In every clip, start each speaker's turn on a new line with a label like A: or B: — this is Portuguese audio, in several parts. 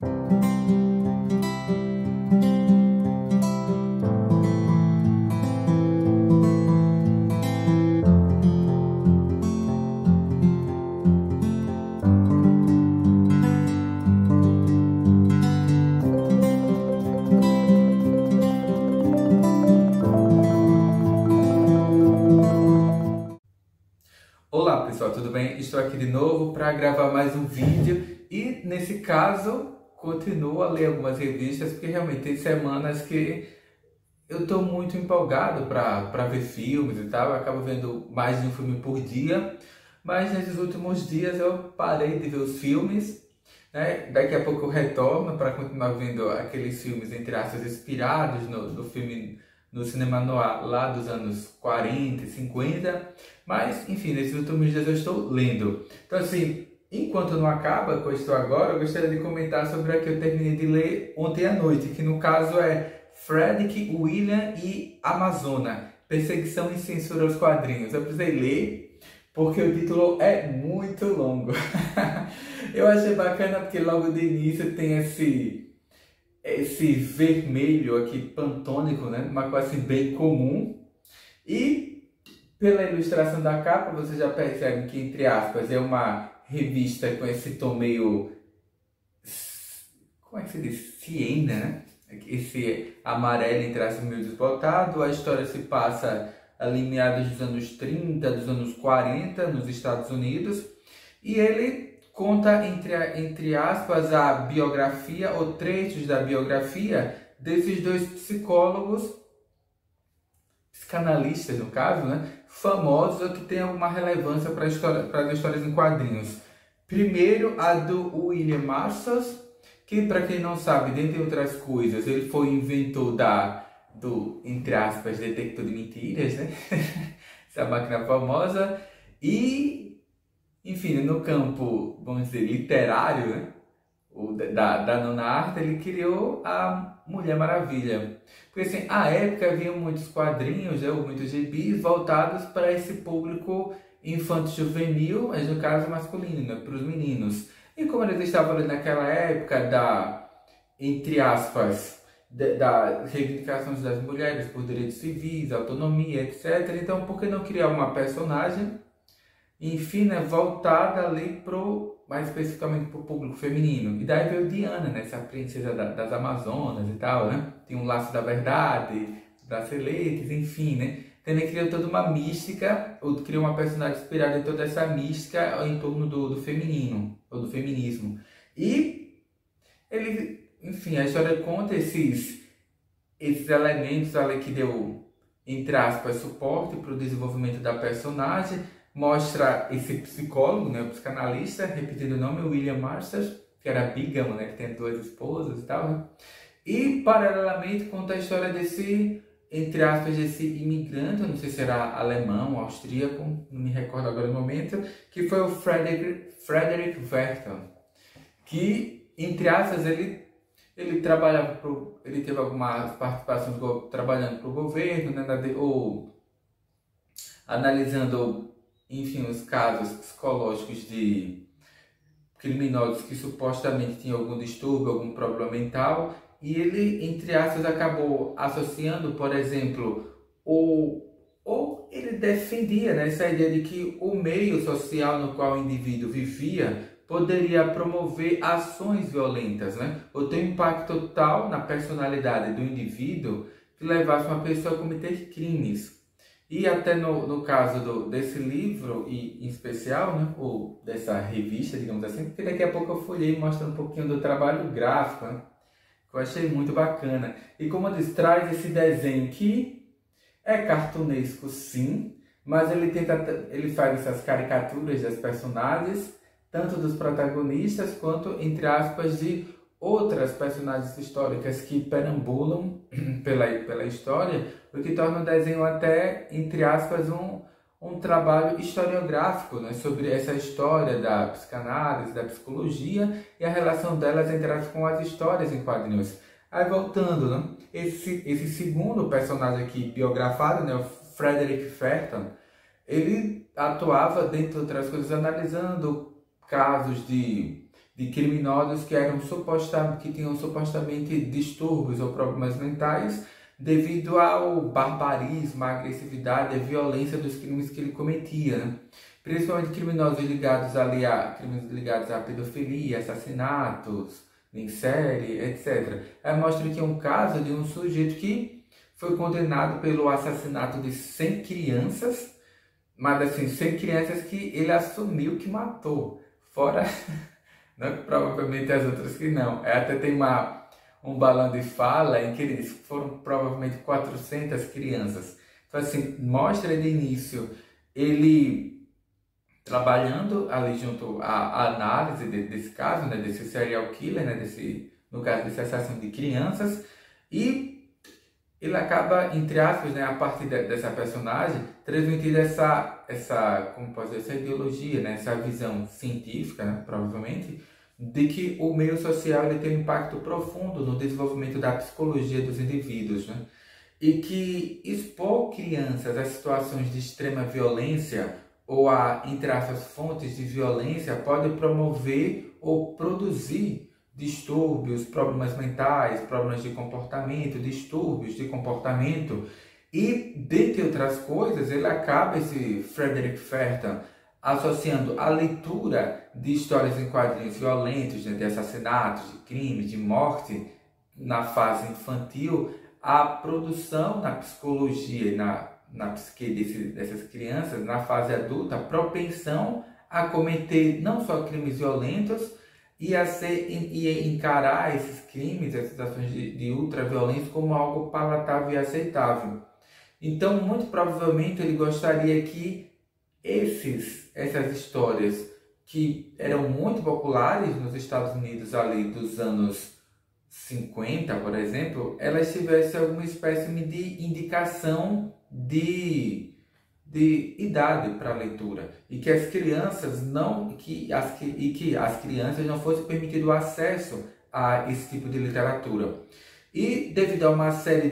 A: Olá pessoal, tudo bem? Estou aqui de novo para gravar mais um vídeo e nesse caso continuo a ler algumas revistas porque realmente tem semanas que eu estou muito empolgado para ver filmes e tal, eu acabo vendo mais de um filme por dia, mas nesses últimos dias eu parei de ver os filmes, né? Daqui a pouco eu retorno para continuar vendo aqueles filmes, entre aspas, inspirados no filme, no cinema noir lá dos anos 40 e 50, mas enfim, nesses últimos dias eu estou lendo. Então assim, enquanto não acaba, que eu estou agora, eu gostaria de comentar sobre a que eu terminei de ler ontem à noite, que no caso é Frederick, William e Amazona, Perseguição e Censura aos Quadrinhos. Eu precisei ler porque o título é muito longo. Eu achei bacana porque logo de início tem esse vermelho aqui pantônico, né? Uma coisa assim bem comum. E pela ilustração da capa você já percebe que, entre aspas, é uma revista com esse tom meio, como é que se diz? Siena, né? Esse amarelo, entre aspas, meio desbotado. A história se passa ali em meados dos anos 30, dos anos 40, nos Estados Unidos. E ele conta, entre aspas, a biografia, ou trechos da biografia, desses dois psicólogos, psicanalistas no caso, né? Famosos, ou que tem alguma relevância para as histórias em quadrinhos. Primeiro, a do William Marston, que, para quem não sabe, dentre outras coisas, ele foi inventor do, entre aspas, detector de mentiras, né? Essa máquina famosa. E, enfim, no campo, vamos dizer, literário, né? Da nona arte, ele criou a Mulher Maravilha. Porque, assim, à época havia muitos quadrinhos, né, ou muitos gibis voltados para esse público infanto-juvenil, mas no caso masculino, né, para os meninos. E como eles estavam ali naquela época entre aspas, da reivindicação das mulheres por direitos civis, autonomia, etc. Então, por que não criar uma personagem, enfim, né, voltada ali mais especificamente para o público feminino? E daí veio Diana, né, essa princesa das Amazonas e tal, né? Tem um laço da verdade, braceletes, enfim, né? Então ele criou toda uma mística, ou criou uma personagem inspirada em toda essa mística em torno do feminino, ou do feminismo. E ele, enfim, a história conta esses elementos ali que deu, entre aspas, suporte para o desenvolvimento da personagem. Mostra esse psicólogo, né, o psicanalista, repetindo o nome, William Marston, que era bígamo, né, que tem duas esposas e tal, né? E, paralelamente, conta a história desse, entre aspas, desse imigrante, eu não sei se era alemão, austríaco, não me recordo agora no momento, que foi o Frederick Werther, que, entre aspas, ele trabalhava ele teve algumas participações trabalhando para o governo, né, ou analisando, enfim, os casos psicológicos de criminosos que supostamente tinham algum distúrbio, algum problema mental, e ele, entre aspas, acabou associando, por exemplo, ou ele defendia, né, essa ideia de que o meio social no qual o indivíduo vivia poderia promover ações violentas, né, ou ter um impacto tal na personalidade do indivíduo que levasse uma pessoa a cometer crimes. E até no caso desse livro, em especial, né, ou dessa revista, digamos assim, porque daqui a pouco eu folhei mostrando um pouquinho do trabalho gráfico, né, que eu achei muito bacana. E como eu disse, traz esse desenho que é cartunesco, sim, mas ele faz essas caricaturas das personagens, tanto dos protagonistas quanto, entre aspas, de outras personagens históricas que perambulam pela história, o que torna o desenho até, entre aspas, um trabalho historiográfico, né, sobre essa história da psicanálise, da psicologia e a relação delas com as histórias em quadrinhos. Aí voltando, né, esse segundo personagem aqui biografado, né, o Frederick Werther, ele atuava, dentre outras coisas, analisando casos de de criminosos que eram que tinham supostamente distúrbios ou problemas mentais devido ao barbarismo, à agressividade, à violência dos crimes que ele cometia, né? Principalmente criminosos ligados ali a crimes ligados à pedofilia, assassinatos em série, etc. Aí mostra que é um caso de um sujeito que foi condenado pelo assassinato de 100 crianças, mas assim, 100 crianças que ele assumiu que matou, fora não, provavelmente as outras que não. Até tem um balão de fala em que ele diz que foram provavelmente 400 crianças. Então assim, mostra de início ele trabalhando ali junto à análise desse caso, né, desse serial killer, né, no caso desse assassino de crianças, e ele acaba, entre aspas, né, a partir dessa personagem, transmitindo como pode dizer, essa ideologia, né, essa visão científica, né, provavelmente, de que o meio social ele tem um impacto profundo no desenvolvimento da psicologia dos indivíduos, né, e que expor crianças a situações de extrema violência ou entre aspas, fontes de violência pode promover ou produzir distúrbios, problemas mentais, problemas de comportamento, distúrbios de comportamento e, dentre outras coisas, esse Frederick Ferton, associando a leitura de histórias em quadrinhos violentos, né, de assassinatos, de crimes, de morte na fase infantil, à produção na psicologia e na psique dessas crianças, na fase adulta, a propensão a cometer não só crimes violentos e encarar esses crimes, essas ações de ultraviolência como algo palatável e aceitável. Então, muito provavelmente, ele gostaria que essas histórias que eram muito populares nos Estados Unidos ali dos anos 50, por exemplo, elas tivessem alguma espécie de indicação de idade para a leitura e que as crianças não fossem permitido o acesso a esse tipo de literatura. E devido a uma série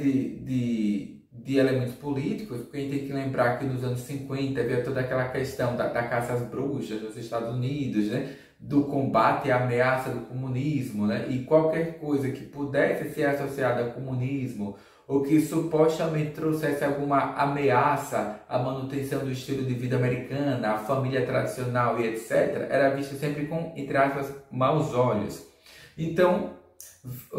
A: de elementos políticos, porque a gente tem que lembrar que nos anos 50 havia toda aquela questão da caça às bruxas nos Estados Unidos, né? Do combate à ameaça do comunismo, né? E qualquer coisa que pudesse ser associada ao comunismo ou que supostamente trouxesse alguma ameaça à manutenção do estilo de vida americana, à família tradicional e etc., era visto sempre com, entre aspas, maus olhos. Então,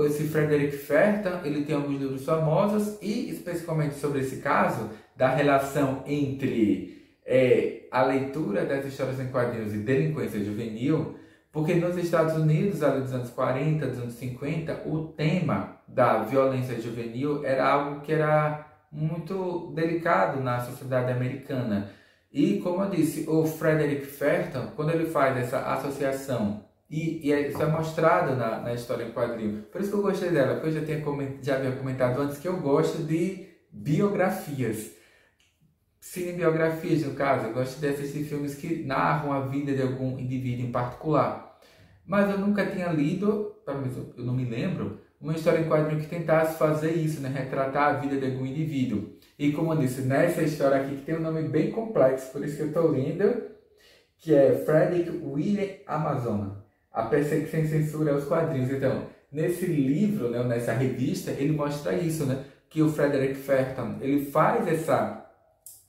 A: esse Frederick Ferton, ele tem alguns livros famosos e, especificamente sobre esse caso, da relação entre a leitura das histórias em quadrinhos e delinquência juvenil, porque nos Estados Unidos, ali dos anos 40, dos anos 50, o tema da violência juvenil era algo que era muito delicado na sociedade americana. E, como eu disse, o Frederick Ferton, quando ele faz essa associação, e isso é mostrado na história em quadrinho, por isso que eu gostei dela, porque eu já havia comentado antes que eu gosto de biografias. Cinebiografias, no caso, eu gosto de assistir filmes que narram a vida de algum indivíduo em particular. Mas eu nunca tinha lido, pelo menos eu não me lembro, uma história em quadrinho que tentasse fazer isso, né? Retratar a vida de algum indivíduo. E como eu disse, nessa história aqui, que tem um nome bem complexo, por isso que eu estou lendo, que é Frederick William Amazona, A Perseguição sem Censura aos Quadrinhos. Então, nesse livro, né, nessa revista, ele mostra isso, né? Que o Frederick Ferton, ele faz essa...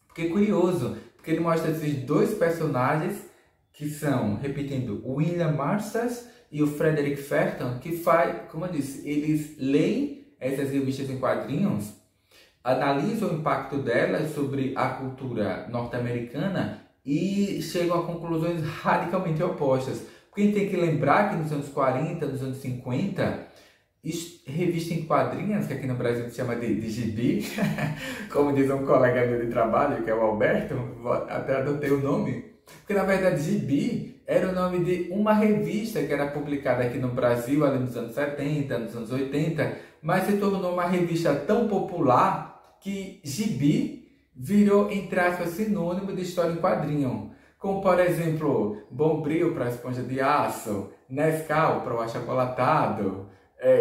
A: Porque é curioso, porque ele mostra esses dois personagens que são, repetindo, o William Marshall e o Frederick Ferton, que como eu disse, eles leem essas revistas em quadrinhos, analisam o impacto delas sobre a cultura norte-americana e chegam a conclusões radicalmente opostas. Porque a gente tem que lembrar que nos anos 40, nos anos 50, revista em quadrinhos, que aqui no Brasil se chama de gibi, como diz um colega meu de trabalho, que é o Alberto, até adotei o nome, porque na verdade gibi era o nome de uma revista que era publicada aqui no Brasil ali nos anos 70, nos anos 80, mas se tornou uma revista tão popular que gibi virou, entre aspas, sinônimo de história em quadrinho. Como, por exemplo, Bombril para a esponja de aço, Nescau para o achocolatado,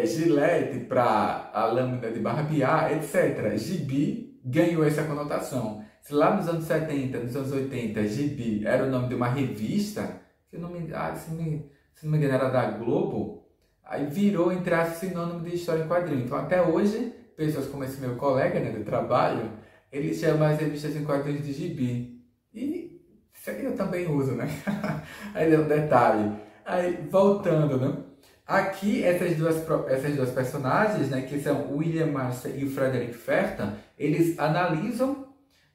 A: Gillette para a lâmina de barbear, etc. Gibi ganhou essa conotação. Se lá nos anos 70, nos anos 80, gibi era o nome de uma revista, que se não me engano era da Globo, aí virou, entre aspas, sinônimo de história em quadrinho. Então até hoje, pessoas como esse meu colega, né, do trabalho, ele chama as revistas em quadrinhos de gibi. E isso aí eu também uso, né? Aí é um detalhe. Aí, voltando, né? Aqui, essas duas personagens, né, que são o William Marston e o Frederick Ferton, eles analisam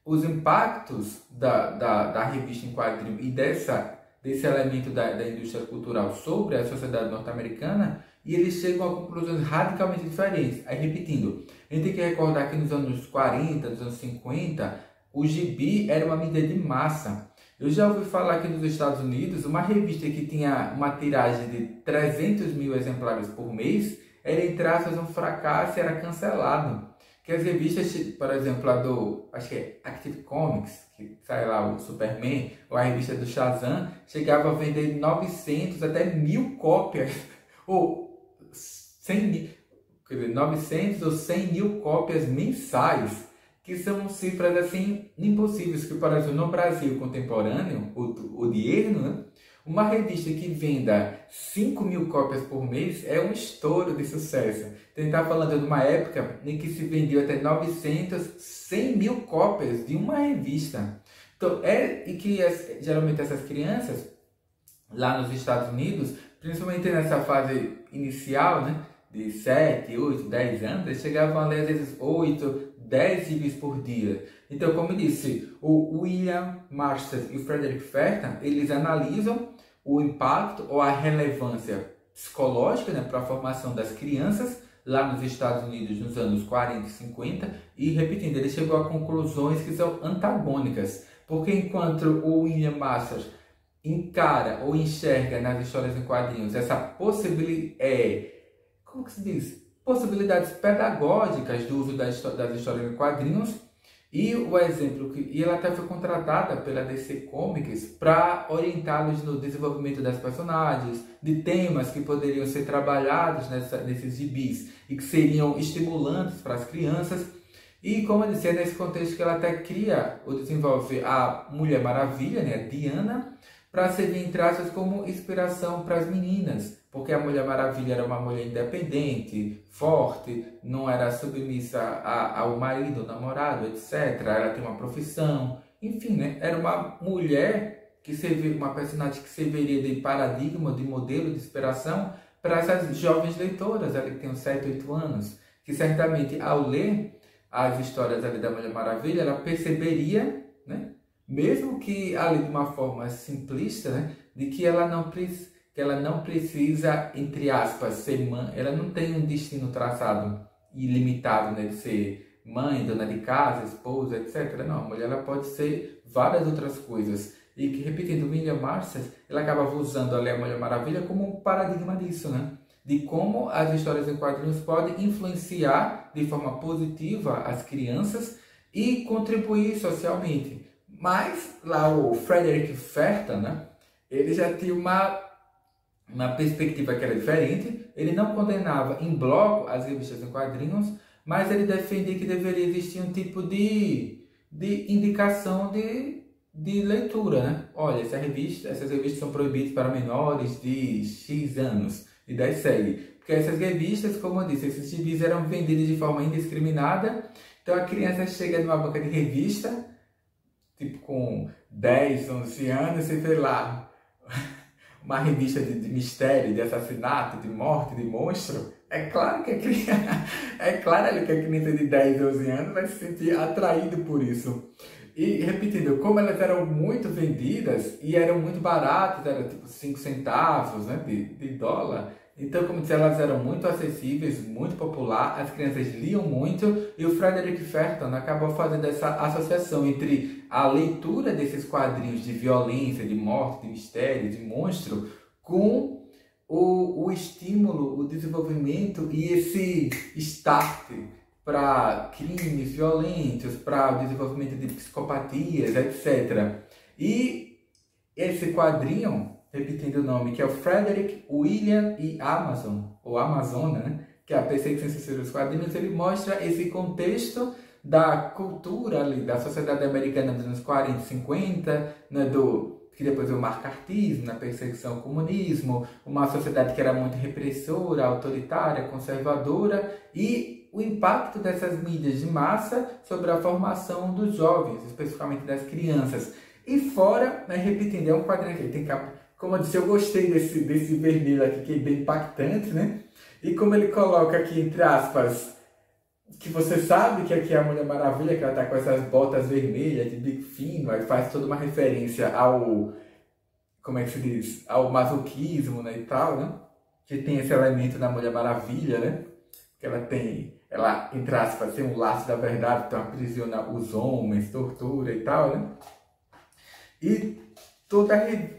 A: os impactos da revista em quadrinho e desse elemento da indústria cultural sobre a sociedade norte-americana, e eles chegam a conclusões radicalmente diferentes. Aí, repetindo, a gente tem que recordar que nos anos 40, nos anos 50, o gibi era uma mídia de massa. Eu já ouvi falar que nos Estados Unidos, uma revista que tinha uma tiragem de 300 mil exemplares por mês, era, entre aspas, um fracasso e era cancelado. Que as revistas, por exemplo, a do, acho que é Active Comics, que sai lá o Superman, ou a revista do Shazam, chegava a vender 900 até 1000 cópias, ou 100 mil, quer dizer, 900 ou 100 mil cópias mensais, que são cifras assim impossíveis, que, por exemplo, no Brasil contemporâneo, o dinheiro, né? Uma revista que venda 5 mil cópias por mês é um estouro de sucesso. Então, a gente está falando de uma época em que se vendeu até 900, 100 mil cópias de uma revista. Então, e que geralmente essas crianças, lá nos Estados Unidos, principalmente nessa fase inicial, né, de 7, 8, 10 anos, eles chegavam a ler às vezes 8, 10 gibis por dia. Então, como eu disse, o William Marston e o Frederick Ferton, eles analisam o impacto ou a relevância psicológica, né, para a formação das crianças lá nos Estados Unidos nos anos 40 e 50, e repetindo, ele chegou a conclusões que são antagônicas, porque enquanto o William Marston encara ou enxerga nas histórias em quadrinhos essa possibilidade, como que se diz? Possibilidades pedagógicas do uso das histórias em quadrinhos, e o exemplo e ela até foi contratada pela DC Comics para orientá-los no desenvolvimento das personagens, de temas que poderiam ser trabalhados nesses gibis e que seriam estimulantes para as crianças. E, como eu disse, é nesse contexto que ela até cria ou desenvolve a Mulher Maravilha, né, a Diana, para servir em traços como inspiração para as meninas, porque a Mulher Maravilha era uma mulher independente, forte, não era submissa ao marido, ao namorado, etc. Ela tem uma profissão, enfim, né? Era uma mulher que servia, uma personagem que serviria de paradigma, de modelo, de inspiração para essas jovens leitoras, ali que tem uns 7, 8 anos, que certamente ao ler as histórias ali da Mulher Maravilha, ela perceberia, né, mesmo que ali de uma forma simplista, né, de que ela não precisa, entre aspas, ser mãe, ela não tem um destino traçado e limitado, né, de ser mãe, dona de casa, esposa, etc. Não, a mulher ela pode ser várias outras coisas. E que, repetindo, William Marston, ela acabava usando ali a Mulher Maravilha como um paradigma disso, né? De como as histórias em quadrinhos podem influenciar de forma positiva as crianças e contribuir socialmente. Mas lá o Frederick Ferton, né, ele já tinha uma perspectiva que era diferente. Ele não condenava em bloco as revistas em quadrinhos, mas ele defendia que deveria existir um tipo de indicação de leitura, né? Olha, essas revistas são proibidas para menores de X anos, e daí segue. Porque essas revistas, como eu disse, esses gibis eram vendidos de forma indiscriminada. Então a criança chega numa banca de revista, tipo com 10, 11 anos, e vê lá uma revista de mistério, de assassinato, de morte, de monstro. É claro que a criança, que a criança de 10, 12 anos vai se sentir atraído por isso. E repetindo, como elas eram muito vendidas e eram muito baratas, era tipo 5 centavos, né, de dólar. Então, como disse, elas eram muito acessíveis, muito popular, as crianças liam muito, e o Frederick Ferton acabou fazendo essa associação entre a leitura desses quadrinhos de violência, de morte, de mistério, de monstro, com o estímulo, o desenvolvimento e esse start para crimes violentos, para o desenvolvimento de psicopatias, etc. E esse quadrinho, repetindo o nome, que é o Frederick, William e Amazon, ou Amazona, né, que é a perseguição censura dos quadrinhos, ele mostra esse contexto da cultura ali, da sociedade americana dos anos 40, 50, né, que depois veio o macartismo, na perseguição ao comunismo, uma sociedade que era muito repressora, autoritária, conservadora, e o impacto dessas mídias de massa sobre a formação dos jovens, especificamente das crianças. E fora, né, repetindo, é um quadrinho aqui, tem capa, como eu disse, eu gostei desse vermelho aqui, que é bem impactante, né? E como ele coloca aqui, entre aspas, que você sabe que aqui é a Mulher Maravilha, que ela tá com essas botas vermelhas de bico fino, aí faz toda uma referência ao, como é que se diz, ao masoquismo, né, e tal, né, que tem esse elemento da Mulher Maravilha, né, que ela, entre aspas, tem um laço da verdade, então aprisiona os homens, tortura e tal, né, e toda,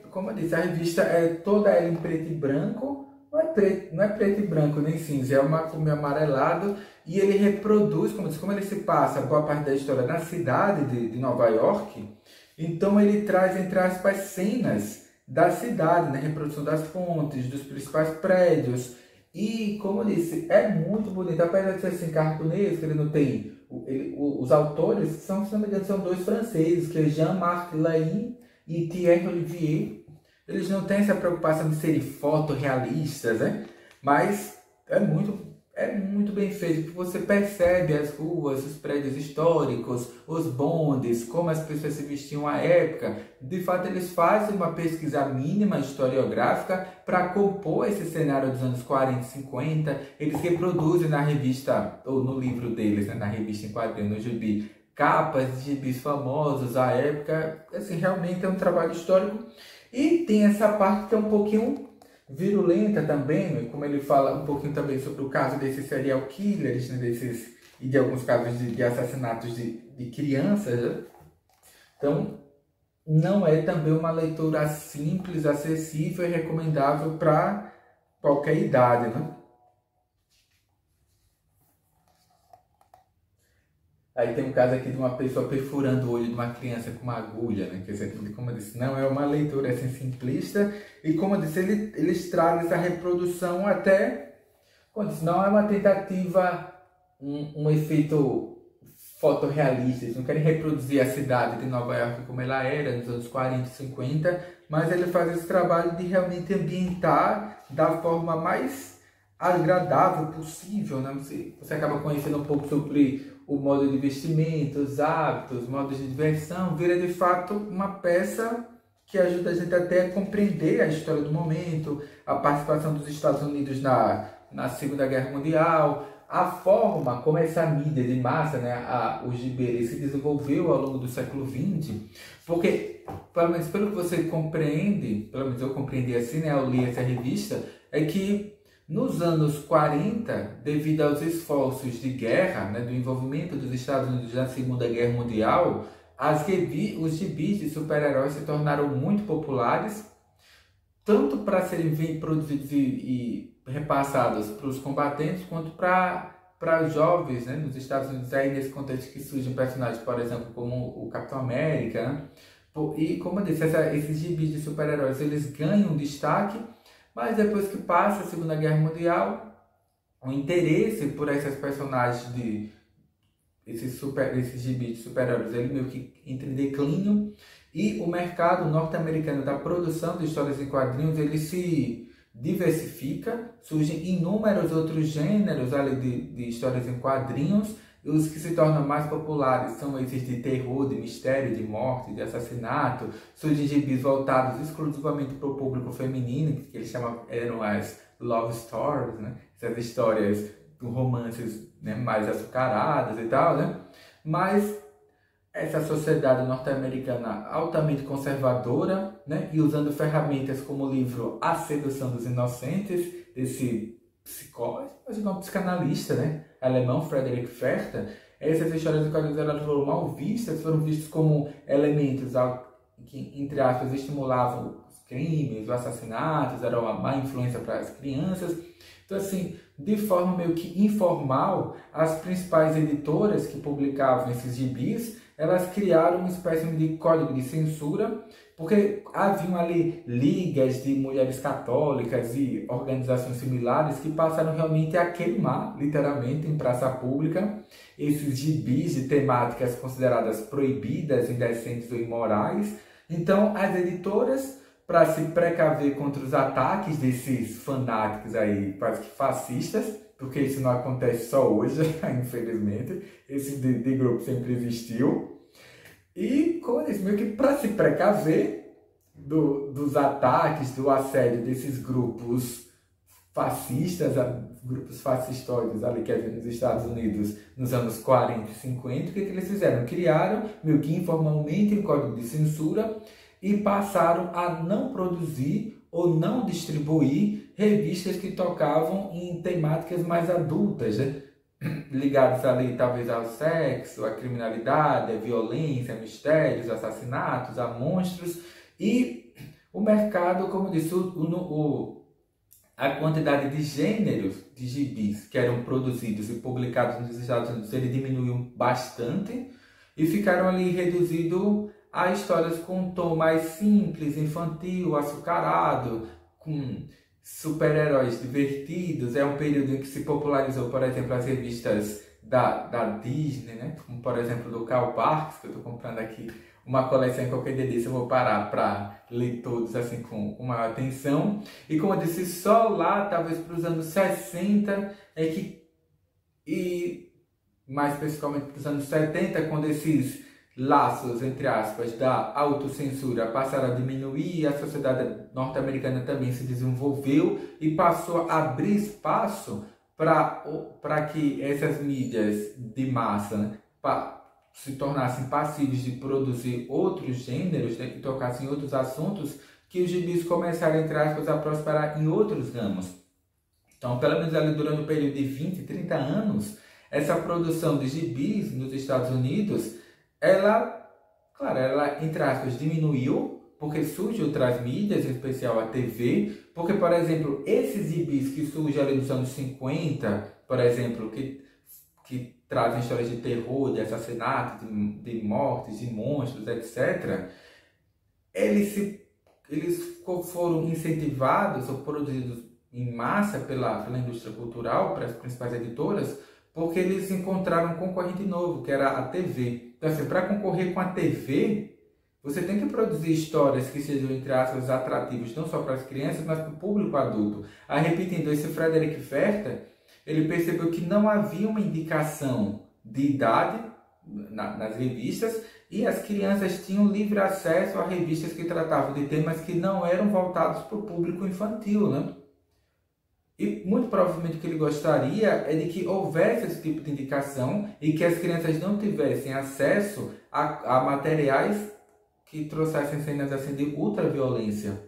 A: como eu disse, a revista é toda ela em preto e branco. Não é preto e branco nem cinza, é uma meio amarelado, e ele reproduz, como ele se passa boa parte da história na cidade de Nova York, então ele traz, entre aspas, cenas da cidade, né? Reprodução das pontes, dos principais prédios, e como eu disse, é muito bonito, apesar de ser assim, cartunesco, ele não tem, os autores são, se não me engano, são dois franceses, que é Jean-Marc Lahine e Thierry Olivier. Eles não têm essa preocupação de serem fotorrealistas, né? Mas é muito bem feito, porque você percebe as ruas, os prédios históricos, os bondes, como as pessoas se vestiam à época. De fato, eles fazem uma pesquisa mínima historiográfica para compor esse cenário dos anos 40 e 50. Eles reproduzem na revista, ou no livro deles, né? Na revista em quadrinho, no gibi, capas de gibis famosos à época. Assim, realmente é um trabalho histórico. E tem essa parte que é um pouquinho virulenta também, como ele fala um pouquinho também sobre o caso desses serial killers, né, e de alguns casos de assassinatos de crianças. Né? Então, não é também uma leitura simples, acessível e recomendável para qualquer idade. Né? Aí tem um caso aqui de uma pessoa perfurando o olho de uma criança com uma agulha, né? Quer dizer, como eu disse, não é uma leitura assim simplista. E como eu disse, eles trazem essa reprodução até, como eu disse, não é uma tentativa, um efeito fotorrealista. Eles não querem reproduzir a cidade de Nova York como ela era nos anos 40 e 50, mas ele faz esse trabalho de realmente ambientar da forma mais agradável possível, né? Você acaba conhecendo um pouco sobre o modo de vestimento, os hábitos, modos de diversão, vira de fato uma peça que ajuda a gente até a compreender a história do momento, a participação dos Estados Unidos na Segunda Guerra Mundial, a forma como essa mídia de massa, né, o gibi, se desenvolveu ao longo do século XX, porque, pelo menos pelo que você compreende, pelo menos eu compreendi assim, né, ao ler essa revista, é que nos anos 40, devido aos esforços de guerra, né, do envolvimento dos Estados Unidos na Segunda Guerra Mundial, os gibis de super-heróis se tornaram muito populares, tanto para serem produzidos e repassados para os combatentes, quanto para os jovens, né, nos Estados Unidos, aí nesse contexto que surgem personagens, por exemplo, como o Capitão América, né? E como eu disse, esses gibis de super-heróis, eles ganham destaque, mas depois que passa a Segunda Guerra Mundial, o interesse por esses personagens esses gibis de super-heróis, ele meio que entra em declínio, e o mercado norte-americano da produção de histórias em quadrinhos, ele se diversifica, surgem inúmeros outros gêneros ali de histórias em quadrinhos. Os que se tornam mais populares são esses de terror, de mistério, de morte, de assassinato. Surgem gibis voltados exclusivamente para o público feminino, que eles eram as love stories, né? Essas histórias, romances, né, mais açucaradas e tal, né? Mas essa sociedade norte-americana altamente conservadora, né, e usando ferramentas como o livro A Sedução dos Inocentes, desse psicanalista, né, alemão, Friedrich Werther, essas histórias de quadrinhos elas foram mal vistas, foram vistas como elementos que, entre aspas, estimulavam os crimes, os assassinatos, eram uma má influência para as crianças. Então, assim, de forma meio que informal, as principais editoras que publicavam esses gibis, elas criaram uma espécie de código de censura, porque haviam ali ligas de mulheres católicas e organizações similares que passaram realmente a queimar, literalmente, em praça pública, esses gibis de temáticas consideradas proibidas, indecentes ou imorais. Então, as editoras, para se precaver contra os ataques desses fanáticos aí, quase que fascistas, porque isso não acontece só hoje, infelizmente, esse de grupo sempre existiu. E, como eu disse, meio que para se precaver dos ataques, do assédio desses grupos fascistas, grupos fascistoides ali que havia nos Estados Unidos nos anos 40 e 50, o que eles fizeram? Criaram, meio que informalmente, um código de censura e passaram a não produzir ou não distribuir revistas que tocavam em temáticas mais adultas, né? Ligadas ali talvez ao sexo, à criminalidade, à violência, a mistérios, assassinatos, a monstros. E o mercado, como disse, a quantidade de gêneros de gibis que eram produzidos e publicados nos Estados Unidos, ele diminuiu bastante e ficaram ali reduzidos a histórias com um tom mais simples, infantil, açucarado, com super-heróis divertidos. É um período em que se popularizou, por exemplo, as revistas da Disney, né? Como, por exemplo, do Carl Barks, que eu estou comprando aqui uma coleção, em qualquer dia desse eu vou parar para ler todos assim com uma atenção. E como eu disse, só lá, talvez para os anos 60, e mais especificamente para os anos 70, quando esses laços, entre aspas, da autocensura passaram a diminuir, a sociedade norte-americana também se desenvolveu e passou a abrir espaço para que essas mídias de massa, né, se tornassem passíveis de produzir outros gêneros, né, que tocassem outros assuntos, que os gibis começaram, entre aspas, a prosperar em outros ramos. Então, pelo menos ali durante o período de 20, 30 anos, essa produção de gibis nos Estados Unidos, ela, entre aspas, diminuiu, porque surgem outras mídias, em especial a TV, porque, por exemplo, esses gibis que surgem ali nos anos 50, por exemplo, que trazem histórias de terror, de assassinato, de mortes, de monstros, etc., eles foram incentivados ou produzidos em massa pela indústria cultural, para as principais editoras, porque eles encontraram um concorrente novo, que era a TV. Então, assim, para concorrer com a TV, você tem que produzir histórias que sejam, entre aspas, atrativas, não só para as crianças, mas para o público adulto. Aí, repetindo, esse Frederick Werther, ele percebeu que não havia uma indicação de idade nas revistas e as crianças tinham livre acesso a revistas que tratavam de temas que não eram voltados para o público infantil, né? E muito provavelmente o que ele gostaria é de que houvesse esse tipo de indicação e que as crianças não tivessem acesso a materiais que trouxessem cenas assim de ultraviolência.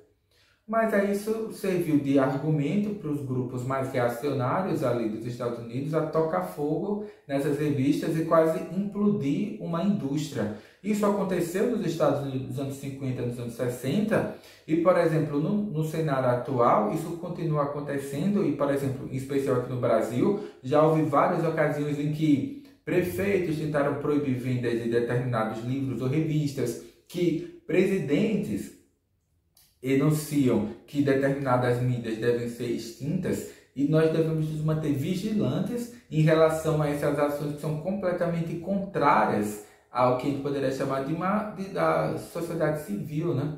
A: Mas aí isso serviu de argumento para os grupos mais reacionários ali dos Estados Unidos a tocar fogo nessas revistas e quase implodir uma indústria. Isso aconteceu nos Estados Unidos nos anos 50, nos anos 60 e, por exemplo, no cenário atual, isso continua acontecendo e, por exemplo, em especial aqui no Brasil, já houve várias ocasiões em que prefeitos tentaram proibir vendas de determinados livros ou revistas, que presidentes enunciam que determinadas mídias devem ser extintas e nós devemos nos manter vigilantes em relação a essas ações que são completamente contrárias ao que a gente poderia chamar da sociedade civil, né?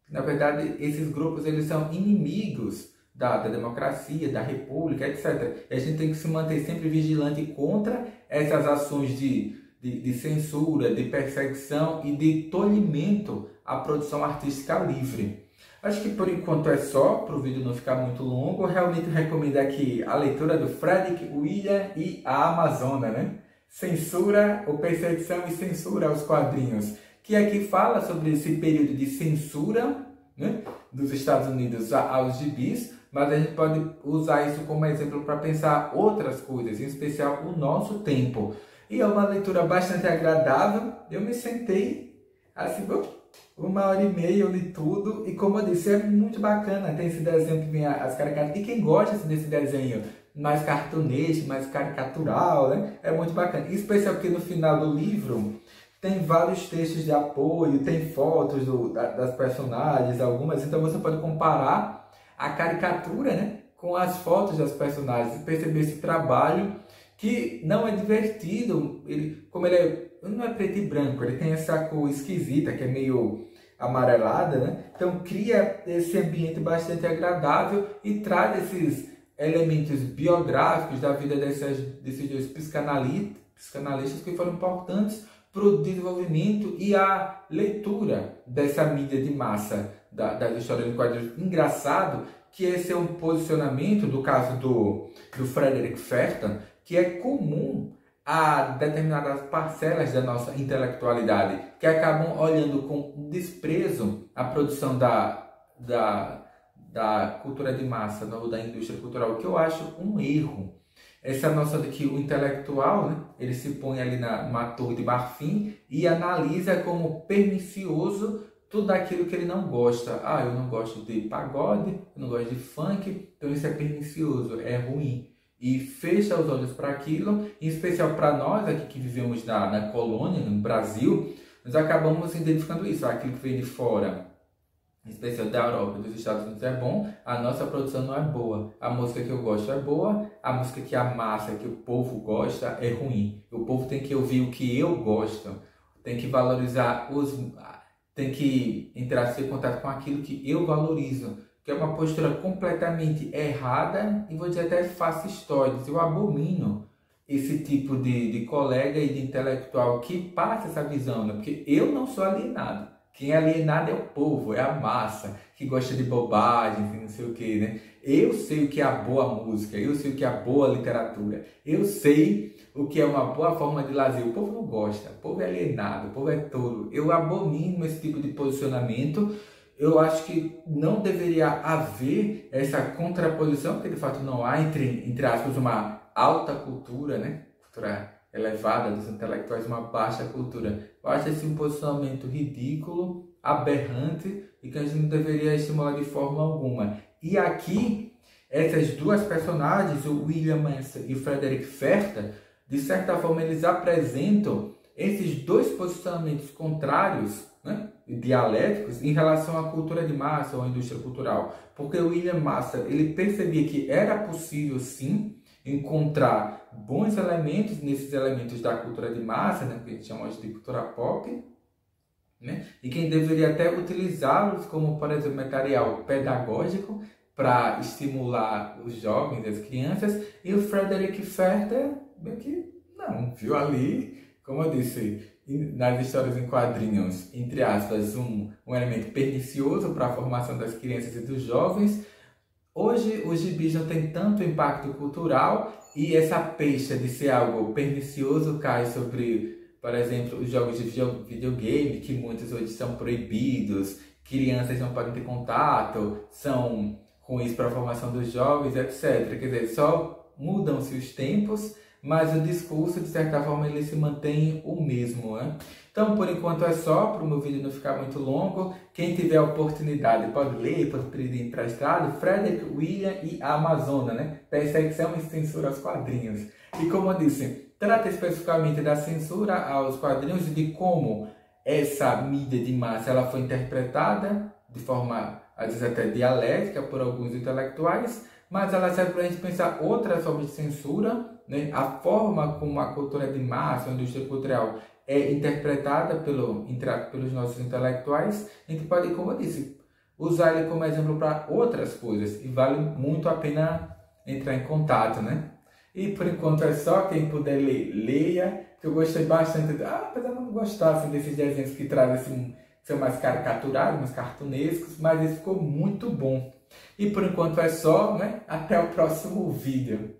A: Na verdade, esses grupos eles são inimigos da democracia, da república, etc. E a gente tem que se manter sempre vigilante contra essas ações de censura, de perseguição e de tolhimento à produção artística livre. Acho que por enquanto é só, para o vídeo não ficar muito longo. Eu realmente recomendo aqui a leitura do Frederick William e a Amazônia, né? Censura ou perseguição e censura aos quadrinhos, que aqui fala sobre esse período de censura, né, dos Estados Unidos aos gibis, mas a gente pode usar isso como exemplo para pensar outras coisas, em especial o nosso tempo. E é uma leitura bastante agradável. Eu me sentei assim, 1h30 eu li tudo e, como eu disse, é muito bacana. Tem esse desenho que vem as caricaturas. E quem gosta assim, desse desenho mais cartunesco, mais caricatural, né? É muito bacana. Em especial porque no final do livro tem vários textos de apoio, tem fotos das personagens, algumas. Então você pode comparar a caricatura, né, com as fotos das personagens e perceber esse trabalho que não é divertido. Como ele não é preto e branco, ele tem essa cor esquisita, que é meio amarelada, né? Então cria esse ambiente bastante agradável e traz esses elementos biográficos da vida desses dois psicanalistas que foram importantes para o desenvolvimento e a leitura dessa mídia de massa das histórias em quadrinhos. Engraçado que esse é um posicionamento, do caso do Frederick Ferton, que é comum a determinadas parcelas da nossa intelectualidade, que acabam olhando com desprezo a produção da cultura de massa, da indústria cultural, que eu acho um erro. Essa noção de que o intelectual, né, ele se põe ali numa torre de marfim e analisa como pernicioso tudo aquilo que ele não gosta. Ah, eu não gosto de pagode, eu não gosto de funk, então isso é pernicioso, é ruim. E fecha os olhos para aquilo, em especial para nós aqui que vivemos na colônia, no Brasil, nós acabamos identificando isso. Aquilo que vem de fora, em especial da Europa e dos Estados Unidos, é bom, a nossa produção não é boa. A música que eu gosto é boa, a música que a massa, que o povo gosta, é ruim. O povo tem que ouvir o que eu gosto, tem que valorizar tem que entrar em contato com aquilo que eu valorizo, que é uma postura completamente errada e vou dizer até fascistoide. Eu abomino esse tipo de colega e de intelectual que passa essa visão, né? Porque eu não sou alienado. Quem é alienado é o povo, é a massa, que gosta de bobagem, não sei o que, né? Eu sei o que é a boa música, eu sei o que é a boa literatura, eu sei o que é uma boa forma de lazer. O povo não gosta, o povo é alienado, o povo é tolo. Eu abomino esse tipo de posicionamento. Eu acho que não deveria haver essa contraposição, porque de fato não há entre aspas, uma alta cultura, né? Cultura elevada dos intelectuais, uma baixa cultura. Eu acho esse um posicionamento ridículo, aberrante e que a gente não deveria estimular de forma alguma. E aqui, essas duas personagens, o William Mansell e o Frederick Ferton, de certa forma eles apresentam esses dois posicionamentos contrários, né, dialéticos, em relação à cultura de massa ou à indústria cultural. Porque o William Mansell, ele percebia que era possível sim encontrar bons elementos nesses elementos da cultura de massa, né, que a gente chama de cultura pop, né, e quem deveria até utilizá-los como, por exemplo, material pedagógico para estimular os jovens, as crianças. E o Frederick Ferton, bem que não, viu ali, como eu disse, nas histórias em quadrinhos, entre aspas, um elemento pernicioso para a formação das crianças e dos jovens. Hoje, os gibis não têm tanto impacto cultural e essa pecha de ser algo pernicioso cai sobre, por exemplo, os jogos de videogame, que muitos hoje são proibidos, crianças não podem ter contato, são ruins para a formação dos jovens, etc. Quer dizer, só mudam-se os tempos, mas o discurso, de certa forma, ele se mantém o mesmo, né? Então, por enquanto é só, para o meu vídeo não ficar muito longo. Quem tiver a oportunidade pode ler, pode pedir emprestado. Frederick, William e a Amazona, né? Perseguição e censura aos quadrinhos. E como eu disse, trata especificamente da censura aos quadrinhos e de como essa mídia de massa ela foi interpretada de forma, às vezes até dialética, por alguns intelectuais, mas ela serve para a gente pensar outras formas de censura, né? A forma como a cultura de massa, a indústria cultural é interpretada pelos nossos intelectuais. A gente pode, como eu disse, usar ele como exemplo para outras coisas e vale muito a pena entrar em contato, né? E por enquanto é só, quem puder ler, leia, que eu gostei bastante, apesar de não gostar assim, desses desenhos que trazem assim, são mais caricaturados, mais cartunescos, mas esse ficou muito bom. E por enquanto é só, né? Até o próximo vídeo.